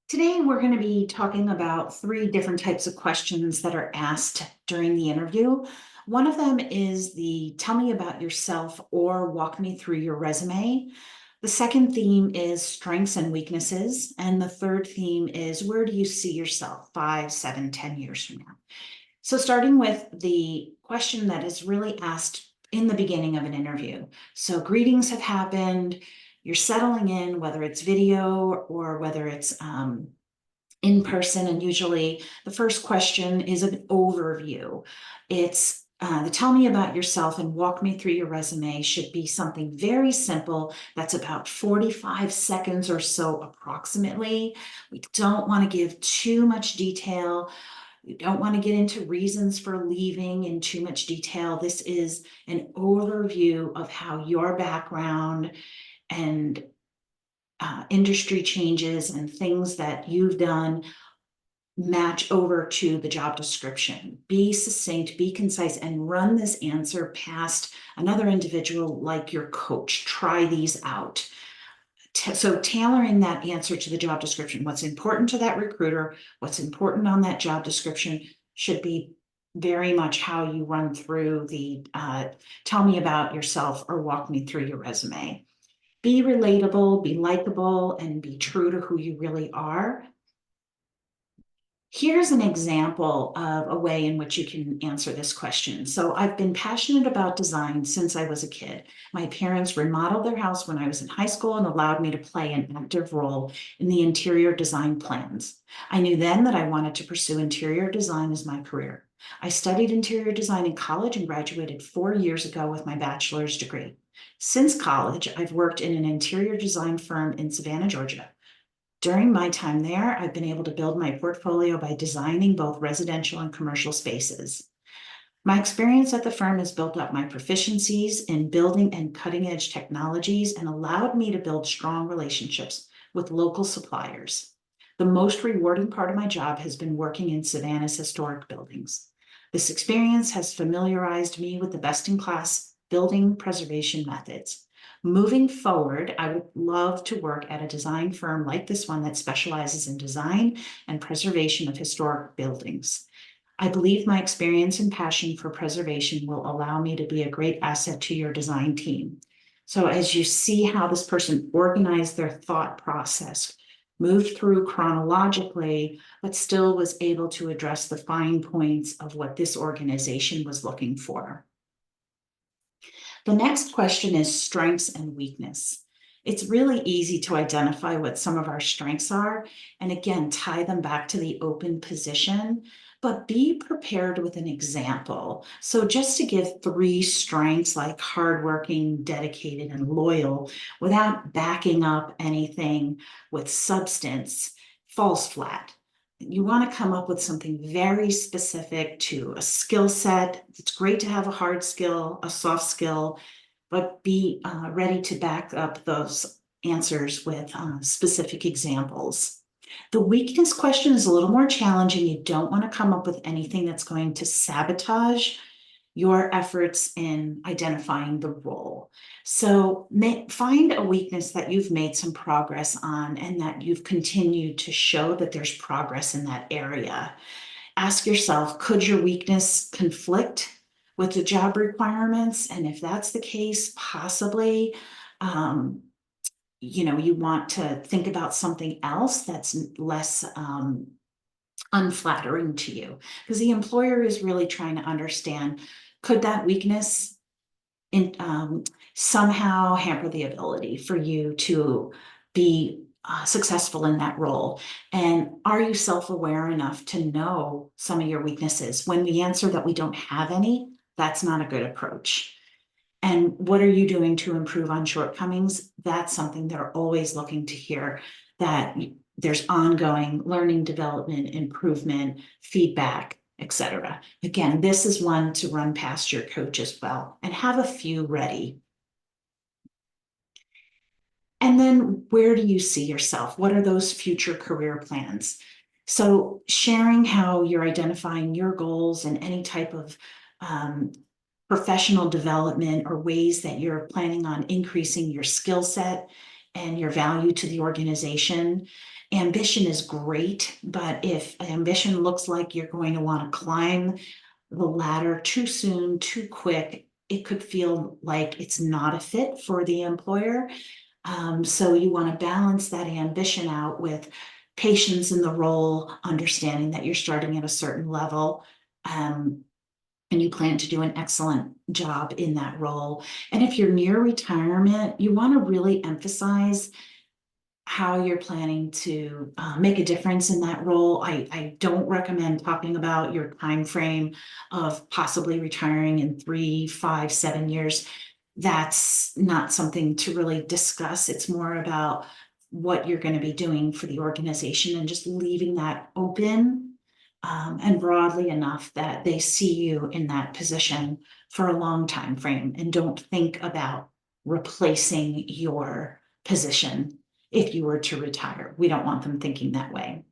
Today, we're going to be talking about three different types of questions that are asked during the interview. One of them is the tell me about yourself or walk me through your resume. The second theme is strengths and weaknesses. And the third theme is where do you see yourself 5, 7, 10 years from now? So, starting with the question that is really asked in the beginning of an interview. So, greetings have happened. You're settling in, whether it's video or whether it's in person. And usually the first question is an overview. It's the tell me about yourself and walk me through your resume should be something very simple that's about 45 seconds or so approximately. We don't want to give too much detail. You don't want to get into reasons for leaving in too much detail. This is an overview of how your background and industry changes and things that you've done match over to the job description. Be succinct, be concise, and run this answer past another individual like your coach. Try these out. So tailoring that answer to the job description, what's important to that recruiter, what's important on that job description should be very much how you run through the tell me about yourself or walk me through your resume. Be relatable, be likable, and be true to who you really are. Here's an example of a way in which you can answer this question. So I've been passionate about design since I was a kid. My parents remodeled their house when I was in high school and allowed me to play an active role in the interior design plans. I knew then that I wanted to pursue interior design as my career. I studied interior design in college and graduated 4 years ago with my bachelor's degree. Since college, I've worked in an interior design firm in Savannah, Georgia. During my time there, I've been able to build my portfolio by designing both residential and commercial spaces. My experience at the firm has built up my proficiencies in building and cutting edge technologies and allowed me to build strong relationships with local suppliers. The most rewarding part of my job has been working in Savannah's historic buildings. This experience has familiarized me with the best in class building preservation methods. Moving forward, I would love to work at a design firm like this one that specializes in design and preservation of historic buildings. I believe my experience and passion for preservation will allow me to be a great asset to your design team. So as you see how this person organized their thought process, moved through chronologically, but still was able to address the fine points of what this organization was looking for. The next question is strengths and weakness. It's really easy to identify what some of our strengths are, and again, tie them back to the open position, but be prepared with an example. So just to give 3 strengths like hardworking, dedicated, and loyal without backing up anything with substance falls flat. You want to come up with something very specific to a skill set. It's great to have a hard skill, a soft skill, but be ready to back up those answers with specific examples. The weakness question is a little more challenging. You don't want to come up with anything that's going to sabotage your efforts in identifying the role. So find a weakness that you've made some progress on and that you've continued to show that there's progress in that area. Ask yourself, could your weakness conflict with the job requirements? And if that's the case, possibly, you want to think about something else that's less unflattering to you, because the employer is really trying to understand, could that weakness somehow hamper the ability for you to be successful in that role? And are you self-aware enough to know some of your weaknesses? When we answer that we don't have any, that's not a good approach. And what are you doing to improve on shortcomings? That's something they're always looking to hear, that there's ongoing learning, development, improvement, feedback, etc. Again, this is one to run past your coach as well and have a few ready. And then where do you see yourself? What are those future career plans? So sharing how you're identifying your goals and any type of professional development or ways that you're planning on increasing your skill set and your value to the organization. Ambition is great, but if ambition looks like you're going to want to climb the ladder too soon, too quick, it could feel like it's not a fit for the employer. So you want to balance that ambition out with patience in the role, understanding that you're starting at a certain level. And you plan to do an excellent job in that role. And if you're near retirement, you want to really emphasize how you're planning to make a difference in that role. I don't recommend talking about your time frame of possibly retiring in 3, 5, 7 years. That's not something to really discuss. It's more about what you're going to be doing for the organization and just leaving that open and broadly enough that they see you in that position for a long time frame and don't think about replacing your position if you were to retire. We don't want them thinking that way.